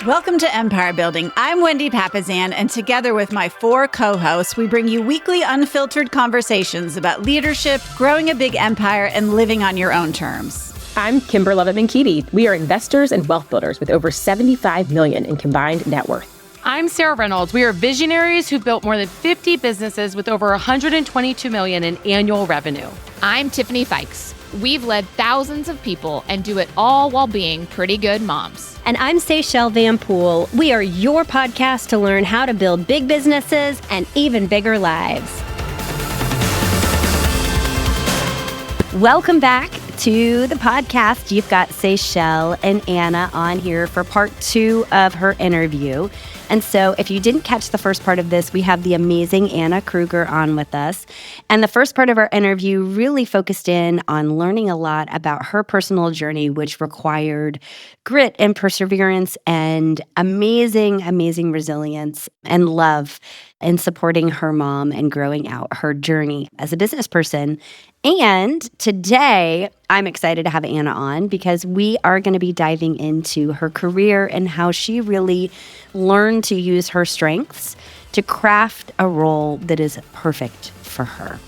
Welcome to Empire Building. I'm Wendy Papazan, and together with my 4 co-hosts, we bring you weekly unfiltered conversations about leadership, growing a big empire, and living on your own terms. I'm Kimber Levitt-Keaty. We are investors and wealth builders with over $75 million in combined net worth. I'm Sarah Reynolds. We are visionaries who built more than 50 businesses with over $122 million in annual revenue. I'm Tiffany Fikes. We've led thousands of people and do it all while being pretty good moms. And I'm Seychelle Van Poole. We are your podcast to learn how to build big businesses and even bigger lives. Welcome back to the podcast. You've got Seychelle and Anna on here for part 2 of her interview. And so if you didn't catch the first part of this, we have the amazing Anna Krueger on with us. And the first part of our interview really focused in on learning a lot about her personal journey, which required grit and perseverance and amazing, amazing resilience and love in supporting her mom and growing out her journey as a business person. And today, I'm excited to have Anna on because we are going to be diving into her career and how she really learned to use her strengths to craft a role that is perfect for her.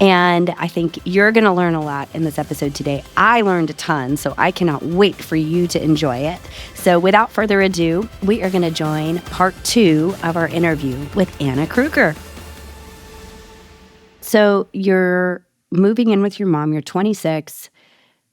And I think you're going to learn a lot in this episode today. I learned a ton, so I cannot wait for you to enjoy it. So without further ado, we are going to join part 2 of our interview with Anna Krueger. So you're moving in with your mom, you're 26.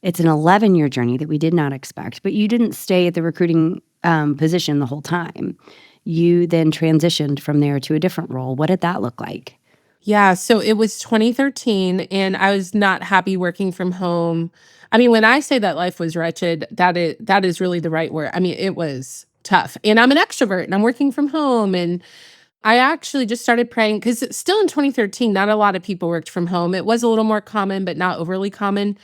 It's an 11-year journey that we did not expect, but you didn't stay at the recruiting position the whole time. You then transitioned from there to a different role. What did that look like? Yeah, so it was 2013, and I was not happy working from home. I mean, when I say that life was wretched, that is really the right word. I mean, it was tough. And I'm an extrovert, and I'm working from home, and I actually just started praying because still in 2013, not a lot of people worked from home. It was a little more common, but not overly common.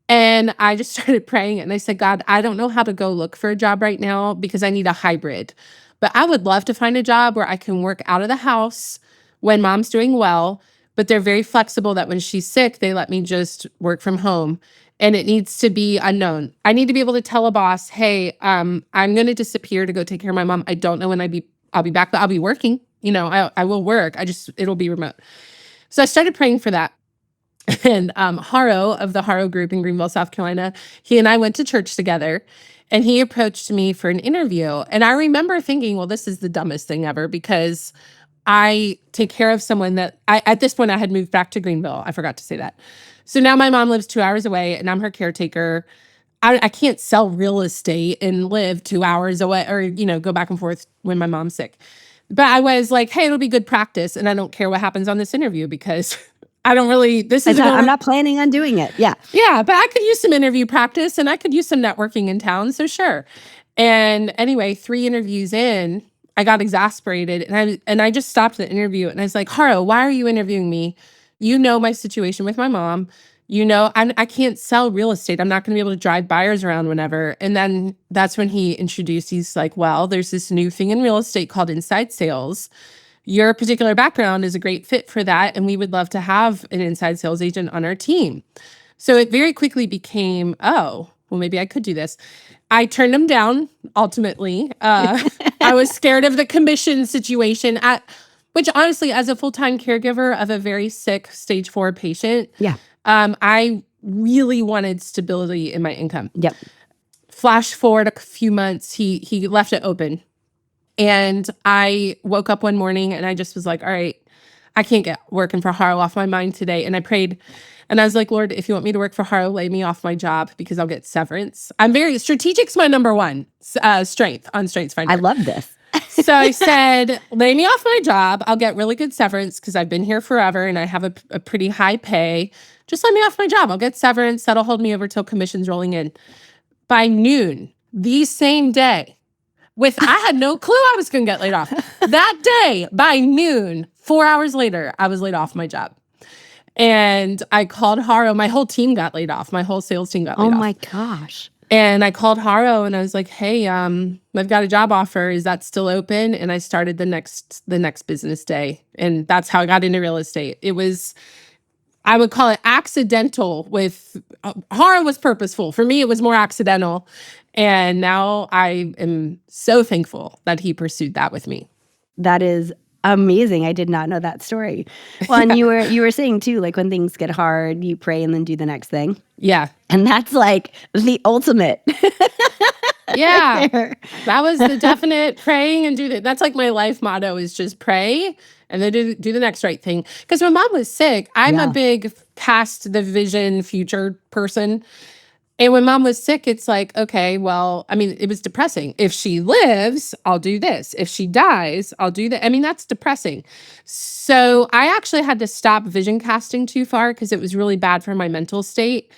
And I just started praying, and I said, God, I don't know how to go look for a job right now because I need a hybrid. But I would love to find a job where I can work out of the house when mom's doing well, but they're very flexible that when she's sick, they let me just work from home. And it needs to be unknown. I need to be able to tell a boss, hey, I'm going to disappear to go take care of my mom. I don't know when I'll be back, but I'll be working. You know, I will work. It'll be remote. So I started praying for that. And Haro of the Haro Group in Greenville, South Carolina, he and I went to church together. And he approached me for an interview. And I remember thinking, well, this is the dumbest thing ever because I take care of someone that at this point I had moved back to Greenville. I forgot to say that. So now my mom lives 2 hours away and I'm her caretaker. I can't sell real estate and live 2 hours away or, go back and forth when my mom's sick. But I was like, hey, it'll be good practice. And I don't care what happens on this interview because I don't really, I'm not planning on doing it. Yeah. Yeah, but I could use some interview practice and I could use some networking in town. So sure. And anyway, 3 interviews in, I got exasperated and I just stopped the interview and I was like, Haro, why are you interviewing me? You know my situation with my mom. You know, I can't sell real estate. I'm not going to be able to drive buyers around whenever. And then that's when he introduced, he's like, well, there's this new thing in real estate called inside sales. Your particular background is a great fit for that. And we would love to have an inside sales agent on our team. So it very quickly became, oh, well, maybe I could do this. I turned him down, ultimately. I was scared of the commission situation, which honestly, as a full-time caregiver of a very sick stage 4 patient, I really wanted stability in my income. Yep. Flash forward a few months, he left it open. And I woke up one morning and I just was like, all right, I can't get working for Haro off my mind today. And I prayed and I was like, Lord, if you want me to work for Haro, lay me off my job because I'll get severance. Strategic's my number one strength on StrengthsFinder. I love this. So I said, lay me off my job. I'll get really good severance because I've been here forever and I have a pretty high pay. Just let me off my job. I'll get severance. That'll hold me over till commission's rolling in. By noon, the same day, I had no clue I was going to get laid off. That day, by noon, 4 hours later, I was laid off my job. And I called Haro. My whole team got laid off. My whole sales team got laid off. Oh my gosh. And I called Haro and I was like, hey, I've got a job offer. Is that still open? And I started the next business day. And that's how I got into real estate. I would call it accidental with Hara was purposeful. For me, it was more accidental. And now I am so thankful that he pursued that with me. That is amazing. I did not know that story. Well, and you were saying too, like when things get hard, you pray and then do the next thing. Yeah. And that's like the ultimate. Yeah. Right there. That was the definite praying and do that. That's like my life motto is just pray and then do the next right thing. Because when mom was sick, I'm a big cast the vision future person. And when mom was sick, it's like, okay, well, I mean, it was depressing. If she lives, I'll do this. If she dies, I'll do that. I mean, that's depressing. So I actually had to stop vision casting too far because it was really bad for my mental state.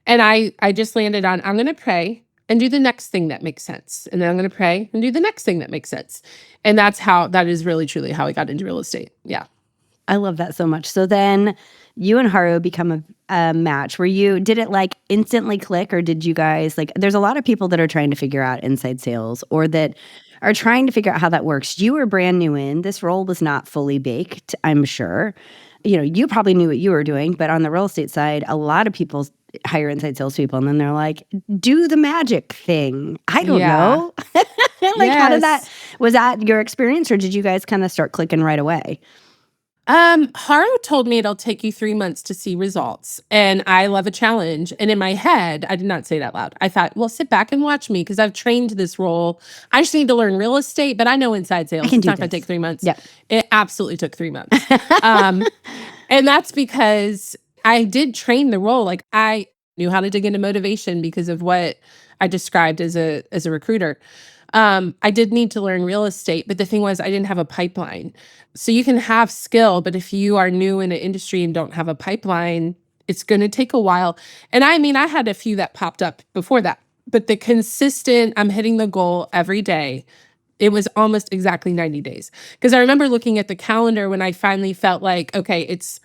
And I just landed on, I'm going to pray and do the next thing that makes sense. And then I'm going to pray and do the next thing that makes sense. And that is really, truly how I got into real estate. Yeah. I love that so much. So then you and Haro become a match. Did it like instantly click, or did you guys like, there's a lot of people that are trying to figure out inside sales or that are trying to figure out how that works. You were brand new in, this role was not fully baked, I'm sure. You probably knew what you were doing, but on the real estate side, a lot of people hire inside salespeople and then they're like, do the magic thing. I don't know. How was that your experience, or did you guys kind of start clicking right away? Haro told me it'll take you 3 months to see results. And I love a challenge. And in my head, I did not say that loud. I thought, well, sit back and watch me because I've trained this role. I just need to learn real estate, but I know inside sales. It's not going to take 3 months. Yeah. It absolutely took 3 months. And that's because I did train the role. Like I knew how to dig into motivation because of what I described as a recruiter. I did need to learn real estate, but the thing was I didn't have a pipeline. So you can have skill, but if you are new in an industry and don't have a pipeline, it's going to take a while. And I mean, I had a few that popped up before that, but the consistent, I'm hitting the goal every day, it was almost exactly 90 days. Because I remember looking at the calendar when I finally felt like, okay, it's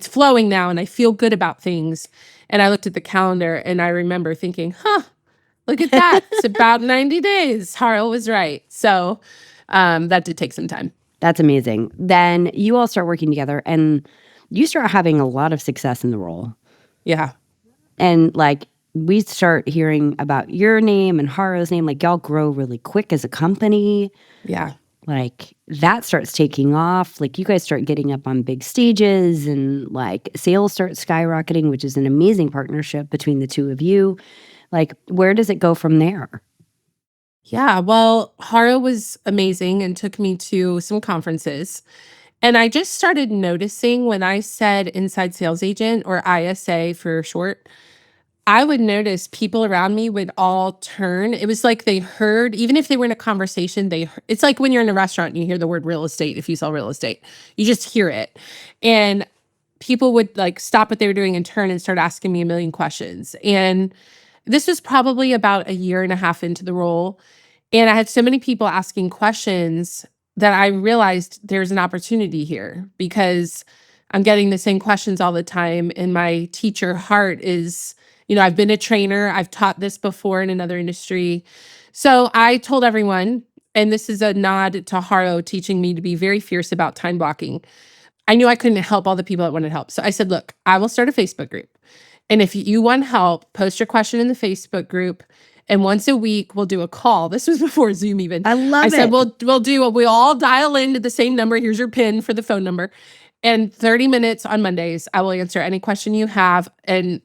flowing now and I feel good about things. And I looked at the calendar and I remember thinking, look at that. It's about 90 days. Haro was right. So that did take some time. That's amazing. Then you all start working together and you start having a lot of success in the role. Yeah. And like we start hearing about your name and Haro's name. Like y'all grow really quick as a company. Yeah. Like that starts taking off. Like you guys start getting up on big stages and like sales start skyrocketing, which is an amazing partnership between the two of you. Like, where does it go from there? Yeah, well, Haro was amazing and took me to some conferences. And I just started noticing when I said inside sales agent or ISA for short, I would notice people around me would all turn. It was like they heard, even if they were in a conversation, it's like when you're in a restaurant and you hear the word real estate, if you sell real estate, you just hear it. And people would like stop what they were doing and turn and start asking me a million questions. And this was probably about a year and a half into the role. And I had so many people asking questions that I realized there's an opportunity here because I'm getting the same questions all the time. And my teacher heart is, I've been a trainer. I've taught this before in another industry. So I told everyone, and this is a nod to Haro teaching me to be very fierce about time blocking. I knew I couldn't help all the people that wanted help. So I said, look, I will start a Facebook group. And if you want help, post your question in the Facebook group. And once a week, we'll do a call. This was before Zoom even. I said, we'll all dial into the same number. Here's your PIN for the phone number. And 30 minutes on Mondays, I will answer any question you have,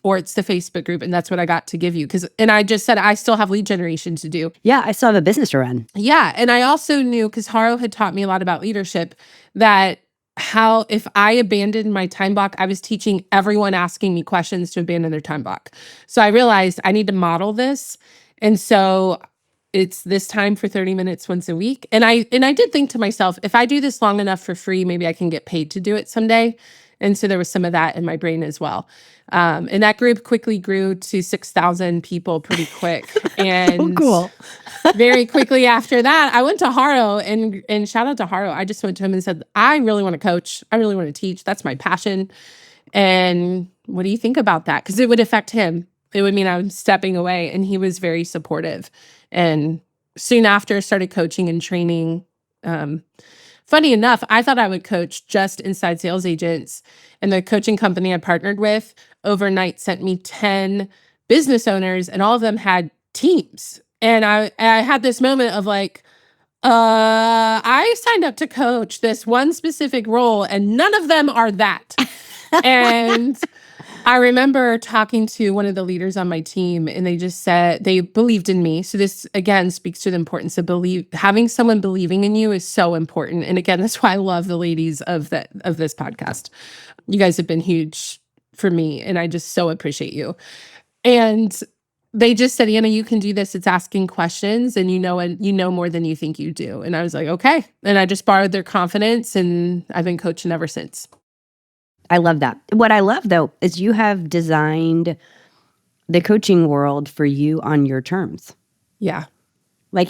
or it's the Facebook group. And that's what I got to give you. And I just said, I still have lead generation to do. Yeah, I still have a business to run. Yeah. And I also knew, because Haro had taught me a lot about leadership, that how if I abandoned my time block, I was teaching everyone asking me questions to abandon their time block. So I realized I need to model this. And so it's this time for 30 minutes once a week. And I did think to myself, if I do this long enough for free, maybe I can get paid to do it someday. And so there was some of that in my brain as well. And that group quickly grew to 6,000 people pretty quick. And cool. Very quickly after that, I went to Haro and shout out to Haro. I just went to him and said, I really want to coach. I really want to teach. That's my passion. And what do you think about that? Because it would affect him. It would mean I'm stepping away. And he was very supportive. And soon after, started coaching and training funny enough, I thought I would coach just inside sales agents, and the coaching company I partnered with overnight sent me 10 business owners, and all of them had teams. And I had this moment of like, I signed up to coach this one specific role, and none of them are that. And I remember talking to one of the leaders on my team, and they just said they believed in me. So this again speaks to the importance of having someone believing in you is so important. And again, that's why I love the ladies of this podcast. You guys have been huge for me, and I just so appreciate you. And they just said, Anna, you can do this. It's asking questions, and you know more than you think you do. And I was like, okay. And I just borrowed their confidence, and I've been coaching ever since. I love that. What I love, though, is you have designed the coaching world for you on your terms. Yeah.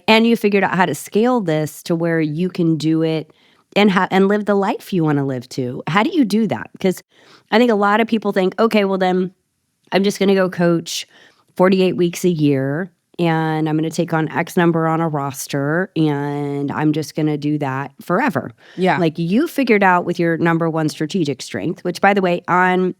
And you figured out how to scale this to where you can do it and live the life you want to live too. How do you do that? Because I think a lot of people think, okay, well then I'm just going to go coach 48 weeks a year, and I'm going to take on X number on a roster, and I'm just going to do that forever. Yeah. You figured out with your number one strategic strength, which, by the way, Anna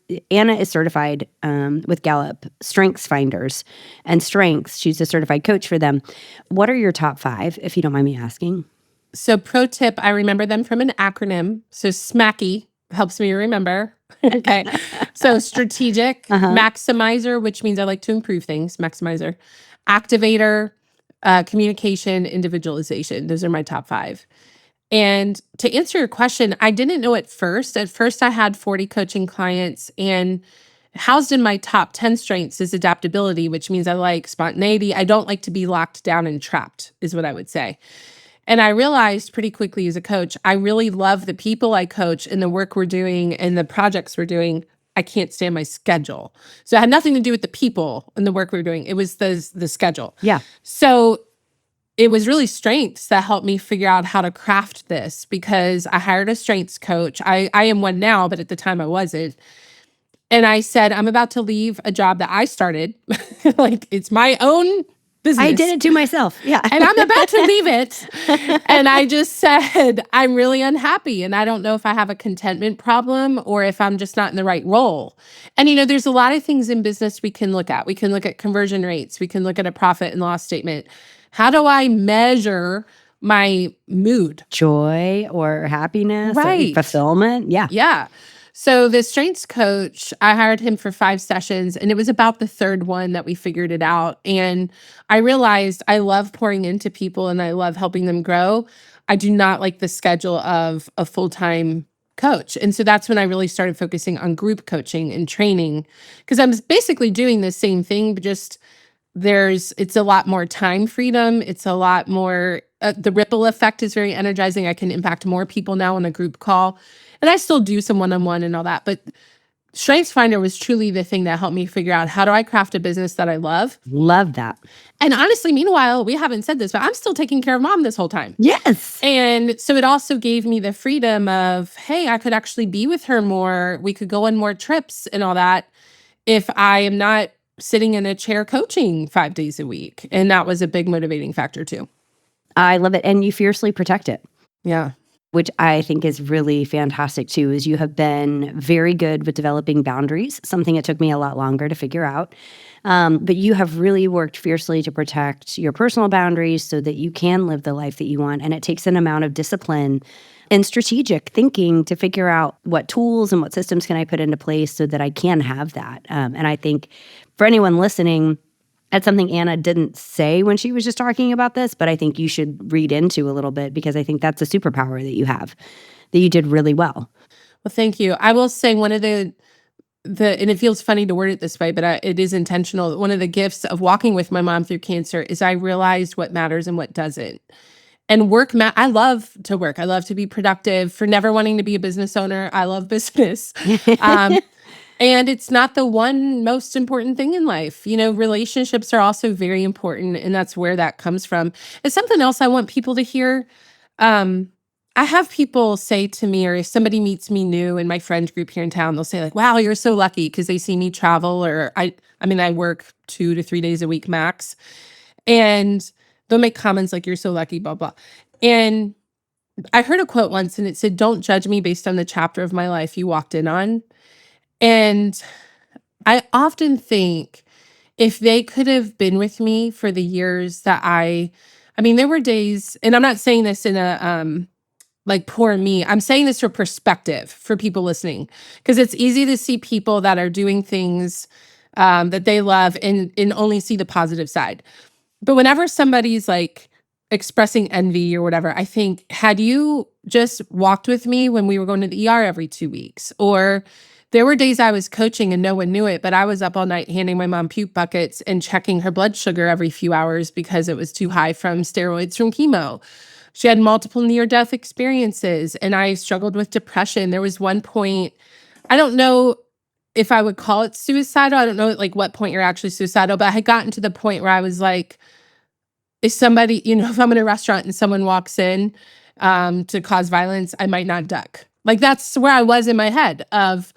is certified with Gallup StrengthsFinders and Strengths. She's a certified coach for them. What are your top 5, if you don't mind me asking? So pro tip, I remember them from an acronym. So SMACKY helps me remember. Okay. So strategic, maximizer, which means I like to improve things, maximizer, activator, communication, individualization. Those are my top 5. And to answer your question, I didn't know at first. At first, I had 40 coaching clients, and housed in my top 10 strengths is adaptability, which means I like spontaneity. I don't like to be locked down and trapped, is what I would say. And I realized pretty quickly as a coach, I really love the people I coach and the work we're doing and the projects we're doing. I can't stand my schedule. So it had nothing to do with the people and the work we were doing. It was the schedule. Yeah. So it was really strengths that helped me figure out how to craft this, because I hired a strengths coach. I am one now, but at the time I wasn't. And I said, I'm about to leave a job that I started. It's my own business. I did it to myself. Yeah. And I'm about to leave it. And I just said, I'm really unhappy. And I don't know if I have a contentment problem or if I'm just not in the right role. And, there's a lot of things in business we can look at. We can look at conversion rates. We can look at a profit and loss statement. How do I measure my mood? Joy or happiness, right? Or fulfillment. Yeah. Yeah. So the strengths coach, I hired him for 5 sessions, and it was about the 3rd one that we figured it out. And I realized I love pouring into people and I love helping them grow. I do not like the schedule of a full-time coach. And so that's when I really started focusing on group coaching and training, because I'm basically doing the same thing, but just it's a lot more time freedom. It's a lot more, the ripple effect is very energizing. I can impact more people now on a group call. And I still do some one-on-one and all that. But StrengthsFinder was truly the thing that helped me figure out, how do I craft a business that I love? Love that. And honestly, meanwhile, we haven't said this, but I'm still taking care of mom this whole time. Yes. And so it also gave me the freedom of, hey, I could actually be with her more. We could go on more trips and all that if I am not sitting in a chair coaching 5 days a week. And that was a big motivating factor too. I love it. And you fiercely protect it. Yeah. Which I think is really fantastic too, is you have been very good with developing boundaries, something that took me a lot longer to figure out. But you have really worked fiercely to protect your personal boundaries so that you can live the life that you want. And it takes an amount of discipline and strategic thinking to figure out what tools and what systems can I put into place so that I can have that. And I think for anyone listening, that's something Anna didn't say when she was just talking about this, but I think you should read into a little bit, because I think that's a superpower that you have, that you did really well. Well, thank you. I will say one of the and it feels funny to word it this way, but it is intentional. One of the gifts of walking with my mom through cancer is I realized what matters and what doesn't. And I love to work. I love to be productive. For never wanting to be a business owner, I love business. And it's not the one most important thing in life. Relationships are also very important, and that's where that comes from. It's something else I want people to hear. I have people say to me, or if somebody meets me new in my friend group here in town, they'll say wow, you're so lucky, because they see me travel, or I work 2 to 3 days a week max. And they'll make comments like, you're so lucky, blah, blah. And I heard a quote once and it said, "Don't judge me based on the chapter of my life you walked in on." And I often think if they could have been with me for the years that I mean, there were days, and I'm not saying this in a like poor me. I'm saying this for perspective for people listening, because it's easy to see people that are doing things that they love and only see the positive side. But whenever somebody's like expressing envy or whatever, I think, had you just walked with me when we were going to the ER every 2 weeks, or there were days I was coaching and no one knew it, but I was up all night handing my mom puke buckets and checking her blood sugar every few hours because it was too high from steroids from chemo. She had multiple near-death experiences, and I struggled with depression. There was one point, I don't know if I would call it suicidal. I don't know like what point you're actually suicidal, but I had gotten to the point where I was like, if somebody, if I'm in a restaurant and someone walks in to cause violence, I might not duck. Like that's where I was in my head of,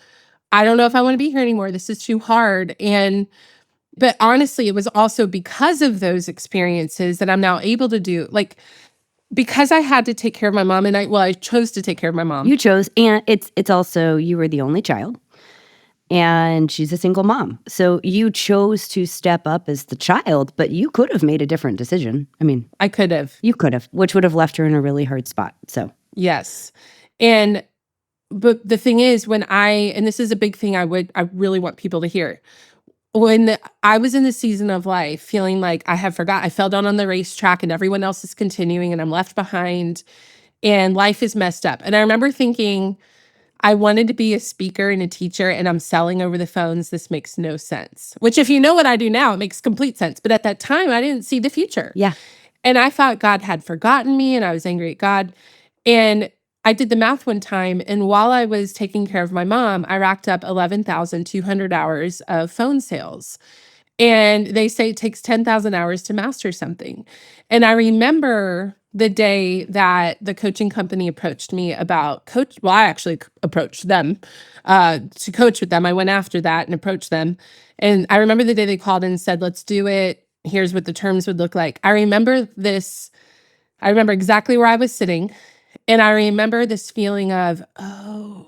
I don't know if I want to be here anymore. This is too hard. But honestly, it was also because of those experiences that I'm now able to do, like, because I had to take care of my mom, and I chose to take care of my mom. You chose, and it's also, you were the only child, and she's a single mom. So you chose to step up as the child, but you could have made a different decision. I mean, I could have. You could have, which would have left her in a really hard spot. So yes. But the thing is, and this is a big thing I really want people to hear. When I was in the season of life feeling like I fell down on the racetrack and everyone else is continuing and I'm left behind and life is messed up. And I remember thinking, I wanted to be a speaker and a teacher and I'm selling over the phones. This makes no sense. Which, if you know what I do now, it makes complete sense. But at that time, I didn't see the future. Yeah. And I thought God had forgotten me and I was angry at God. And I did the math one time, and while I was taking care of my mom, I racked up 11,200 hours of phone sales. And they say it takes 10,000 hours to master something. And I remember the day that the coaching company approached me about I actually approached them to coach with them. I went after that and approached them. And I remember the day they called and said, "Let's do it. Here's what the terms would look like." I remember exactly where I was sitting. And I remember this feeling of, oh,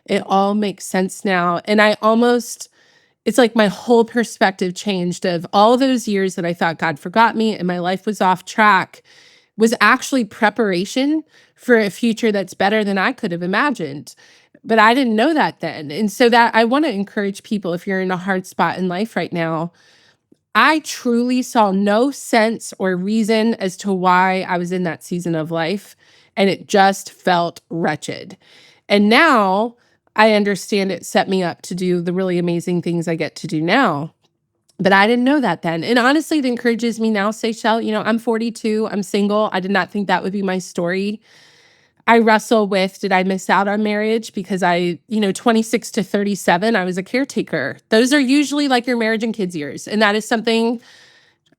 it all makes sense now. And it's like my whole perspective changed of all those years that I thought God forgot me and my life was off track was actually preparation for a future that's better than I could have imagined. But I didn't know that then. And so that I want to encourage people, if you're in a hard spot in life right now, I truly saw no sense or reason as to why I was in that season of life. And it just felt wretched. And now I understand it set me up to do the really amazing things I get to do now. But I didn't know that then. And honestly, it encourages me now, Seychelle. I'm 42, I'm single. I did not think that would be my story. I wrestle with, did I miss out on marriage? Because 26 to 37, I was a caretaker. Those are usually like your marriage and kids years. And that is something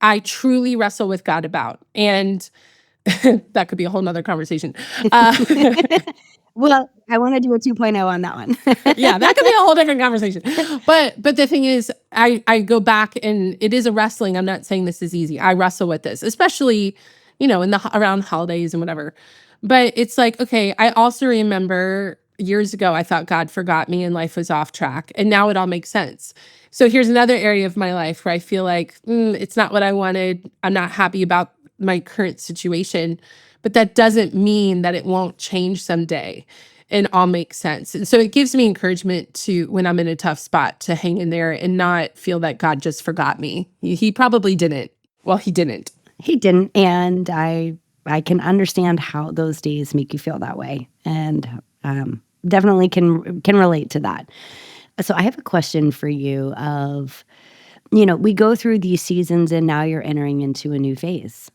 I truly wrestle with God about. And that could be a whole nother conversation. Well, I want to do a 2.0 on that one. Yeah, that could be a whole different conversation. But the thing is, I go back, and it is a wrestling. I'm not saying this is easy. I wrestle with this, especially, around holidays and whatever. But it's like, okay, I also remember years ago, I thought God forgot me and life was off track. And now it all makes sense. So here's another area of my life where I feel like it's not what I wanted. I'm not happy about my current situation, but that doesn't mean that it won't change someday and all make sense. And so it gives me encouragement to, when I'm in a tough spot, to hang in there and not feel that God just forgot me. He probably didn't. Well, he didn't. He didn't. And I can understand how those days make you feel that way, and definitely can relate to that. So I have a question for you of, we go through these seasons and now you're entering into a new phase.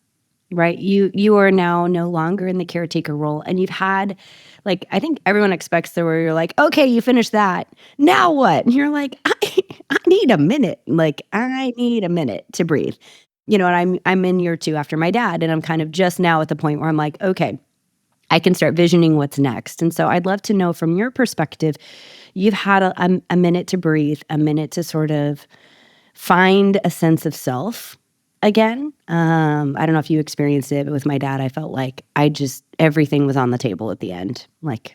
Right. You are now no longer in the caretaker role, and you've had, like, I think everyone expects there where you're like, okay, you finished that. Now what? And you're like, I need a minute. Like, I need a minute to breathe. And I'm in year 2 after my dad, and I'm kind of just now at the point where I'm like, okay, I can start visioning what's next. And so I'd love to know, from your perspective, you've had a minute to breathe, a minute to sort of find a sense of self. again. I don't know if you experienced it, but with my dad, I felt like everything was on the table at the end. Like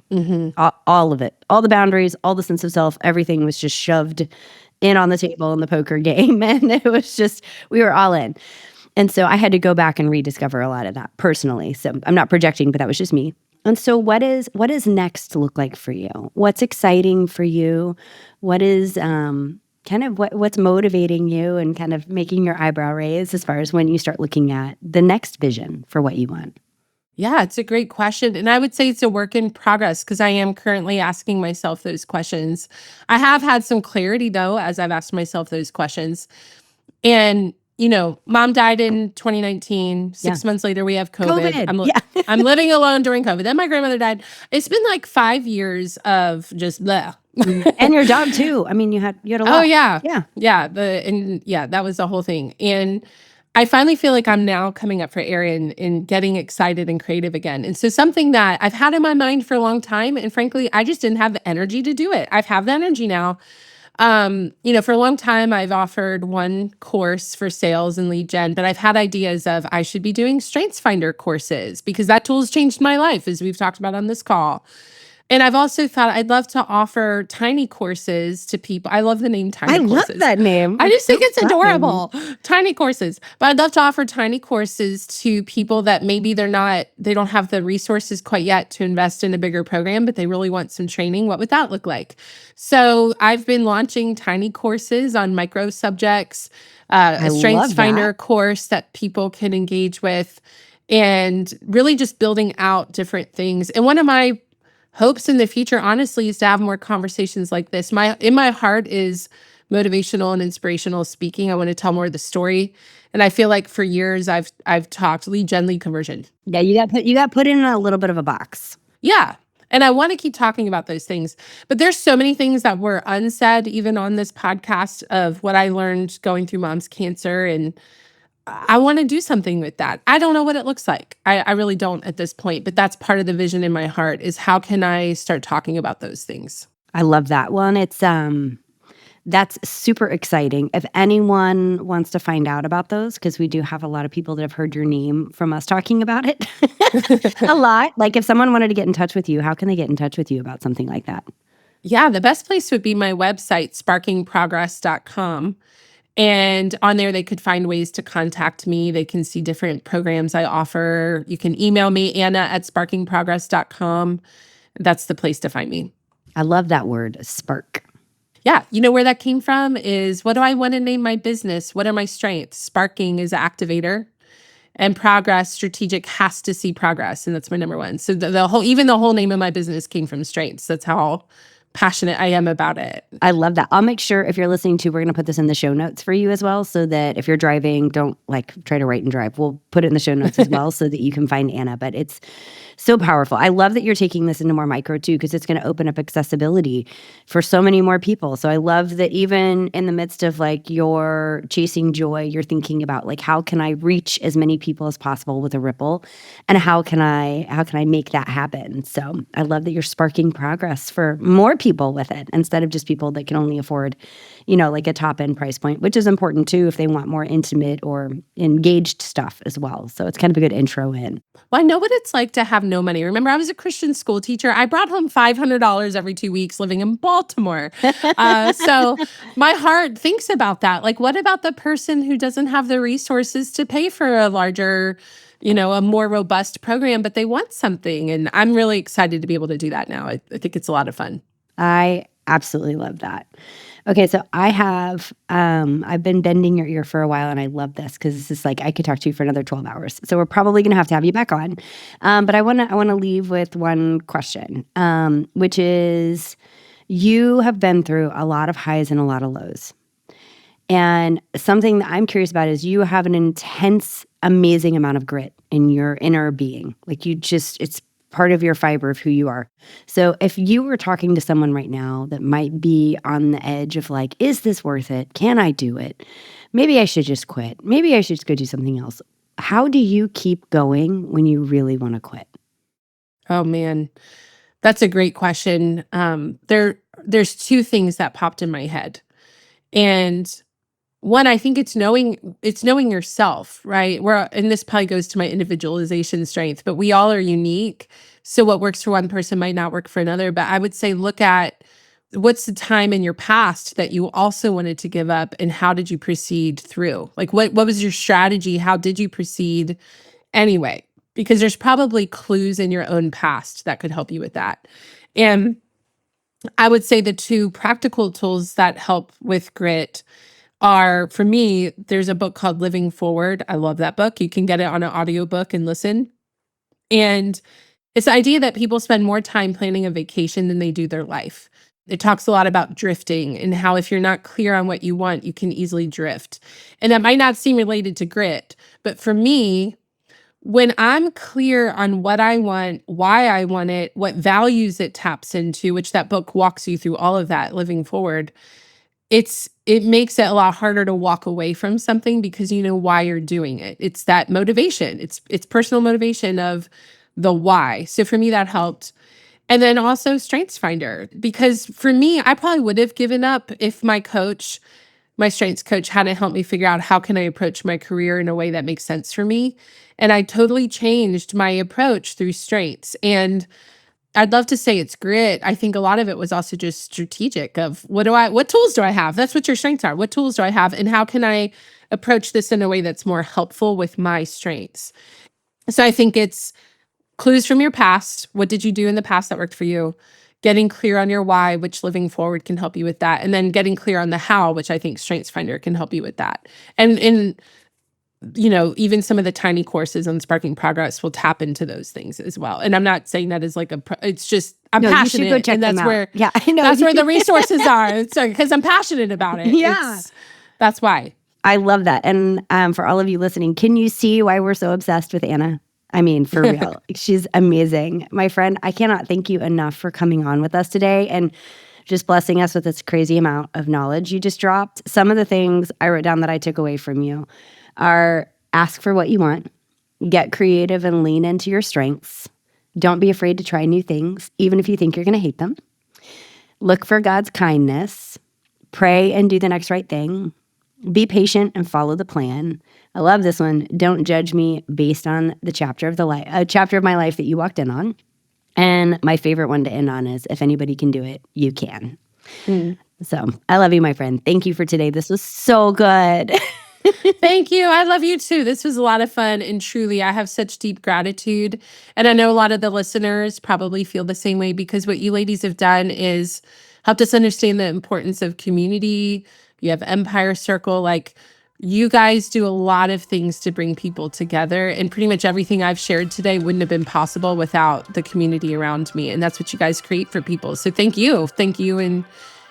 all of it, all the boundaries, all the sense of self, everything was just shoved in on the table in the poker game. And it was just, we were all in. And so I had to go back and rediscover a lot of that personally. So I'm not projecting, but that was just me. And so what does next look like for you? What's exciting for you? What is what's motivating you and kind of making your eyebrow raise as far as when you start looking at the next vision for what you want? Yeah, it's a great question. And I would say it's a work in progress because I am currently asking myself those questions. I have had some clarity though, as I've asked myself those questions. And mom died in 2019. 6 months later, we have COVID. I'm living alone during COVID. Then my grandmother died. It's been like 5 years of just blah. And your dog too. I mean, you had a lot. Oh yeah. That was the whole thing. And I finally feel like I'm now coming up for air and getting excited and creative again. And so something that I've had in my mind for a long time, and frankly, I just didn't have the energy to do it. I have the energy now. For a long time, I've offered one course for sales and lead gen, but I've had ideas of I should be doing StrengthsFinder courses because that tool's changed my life, as we've talked about on this call. And I've also thought I'd love to offer tiny courses to people. I love the name tiny courses. I love that name. I just think it's adorable. Tiny courses. But I'd love to offer tiny courses to people that maybe they don't have the resources quite yet to invest in a bigger program, but they really want some training. What would that look like? So I've been launching tiny courses on micro subjects, a StrengthsFinder course that people can engage with, and really just building out different things. And one of my hopes in the future, honestly, is to have more conversations like this. In my heart is motivational and inspirational speaking. I want to tell more of the story. And I feel like for years I've talked lead gen, lead conversion. Yeah, you got put in a little bit of a box. Yeah. And I want to keep talking about those things. But there's so many things that were unsaid, even on this podcast, of what I learned going through mom's cancer. And I want to do something with that. I don't know what it looks like. I really don't at this point, but that's part of the vision in my heart is how can I start talking about those things? I love that one. It's that's super exciting. If anyone wants to find out about those, because we do have a lot of people that have heard your name from us talking about it a lot. Like if someone wanted to get in touch with you, how can they get in touch with you about something like that? Yeah, the best place would be my website, sparkingprogress.com. And on there, they could find ways to contact me. They can see different programs I offer. You can email me, Anna@sparkingprogress.com. That's the place to find me. I love that word, spark. Yeah. You know where that came from is what do I want to name my business? What are my strengths? Sparking is activator. And progress, strategic, has to see progress. And that's my number one. So the whole name of my business came from strengths. That's how passionate I am about it. I love that. I'll make sure if you're listening to, we're going to put this in the show notes for you as well, so that if you're driving, don't try to write and drive. We'll put it in the show notes as well so that you can find Anna. But it's so powerful. I love that you're taking this into more micro too, because it's going to open up accessibility for so many more people. So I love that even in the midst of you're chasing joy, you're thinking about how can I reach as many people as possible with a ripple, and how can I make that happen? So I love that you're sparking progress for more people with it instead of just people that can only afford, a top end price point, which is important too if they want more intimate or engaged stuff as well. So it's kind of a good intro in. Well, I know what it's like to have no money. Remember, I was a Christian school teacher. I brought home $500 every 2 weeks living in Baltimore. So my heart thinks about that. What about the person who doesn't have the resources to pay for a larger, a more robust program, but they want something? And I'm really excited to be able to do that now. I think it's a lot of fun. I absolutely love that. Okay, so I've been bending your ear for a while, and I love this because this is I could talk to you for another 12 hours. So we're probably going to have you back on. But I want to leave with one question, which is you have been through a lot of highs and a lot of lows. And something that I'm curious about is you have an intense, amazing amount of grit in your inner being. It's part of your fiber of who you are. So if you were talking to someone right now that might be on the edge of is this worth it? Can I do it? Maybe I should just quit. Maybe I should just go do something else. How do you keep going when you really want to quit? Oh man, that's a great question. There's two things that popped in my head. And one, I think it's knowing yourself, right? And this probably goes to my individualization strength, but we all are unique. So what works for one person might not work for another. But I would say look at what's the time in your past that you also wanted to give up, and how did you proceed through? Like what was your strategy? How did you proceed anyway? Because there's probably clues in your own past that could help you with that. And I would say the two practical tools that help with grit are, for me, there's a book called Living Forward. I love that book. You can get it on an audiobook and listen. And it's the idea that people spend more time planning a vacation than they do their life. It talks a lot about drifting and how if you're not clear on what you want, you can easily drift. And that might not seem related to grit, but for me, when I'm clear on what I want, why I want it, what values it taps into, which that book walks you through all of that, Living Forward, it makes it a lot harder to walk away from something because you know why you're doing it. It's that motivation. It's personal motivation of the why. So for me, that helped. And then also StrengthsFinder, because for me, I probably would have given up if my strengths coach hadn't helped me figure out how can I approach my career in a way that makes sense for me. And I totally changed my approach through strengths. And I'd love to say it's grit. I think a lot of it was also just strategic of what tools do I have? That's what your strengths are. What tools do I have? And how can I approach this in a way that's more helpful with my strengths? So I think it's clues from your past. What did you do in the past that worked for you? Getting clear on your why, which Living Forward can help you with that. And then getting clear on the how, which I think StrengthsFinder can help you with that. And even some of the tiny courses on Sparking Progress will tap into those things as well. And I'm not saying that as like it's just, I'm passionate. You should go check and them that's out. where, yeah, I know. That's where the resources are. So, because I'm passionate about it. Yeah. That's why. I love that. And for all of you listening, can you see why we're so obsessed with Anna? I mean, for real. She's amazing. My friend, I cannot thank you enough for coming on with us today and just blessing us with this crazy amount of knowledge you just dropped. Some of the things I wrote down that I took away from you are ask for what you want, get creative and lean into your strengths. Don't be afraid to try new things, even if you think you're going to hate them. Look for God's kindness. Pray and do the next right thing. Be patient and follow the plan. I love this one. Don't judge me based on the chapter of my life that you walked in on. And my favorite one to end on is, if anybody can do it, you can. So I love you, my friend. Thank you for today. This was so good. Thank you. I love you too. This was a lot of fun. And truly, I have such deep gratitude. And I know a lot of the listeners probably feel the same way, because what you ladies have done is helped us understand the importance of community. You have Empire Circle. Like, you guys do a lot of things to bring people together. And pretty much everything I've shared today wouldn't have been possible without the community around me. And that's what you guys create for people. So thank you. Thank you. And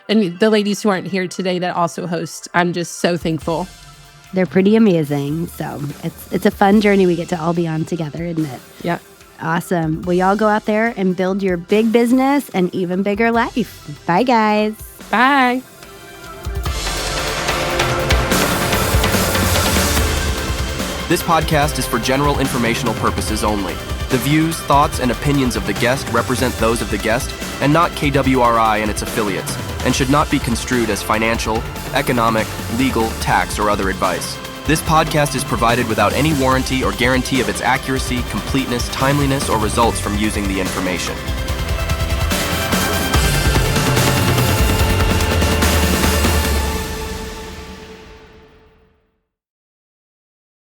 the ladies who aren't here today that also host, I'm just so thankful. They're pretty amazing. So it's a fun journey we get to all be on together, isn't it? Yeah. Awesome. Well, y'all go out there and build your big business and even bigger life. Bye, guys. Bye. This podcast is for general informational purposes only. The views, thoughts, and opinions of the guest represent those of the guest and not KWRI and its affiliates, and should not be construed as financial, economic, legal, tax, or other advice. This podcast is provided without any warranty or guarantee of its accuracy, completeness, timeliness, or results from using the information.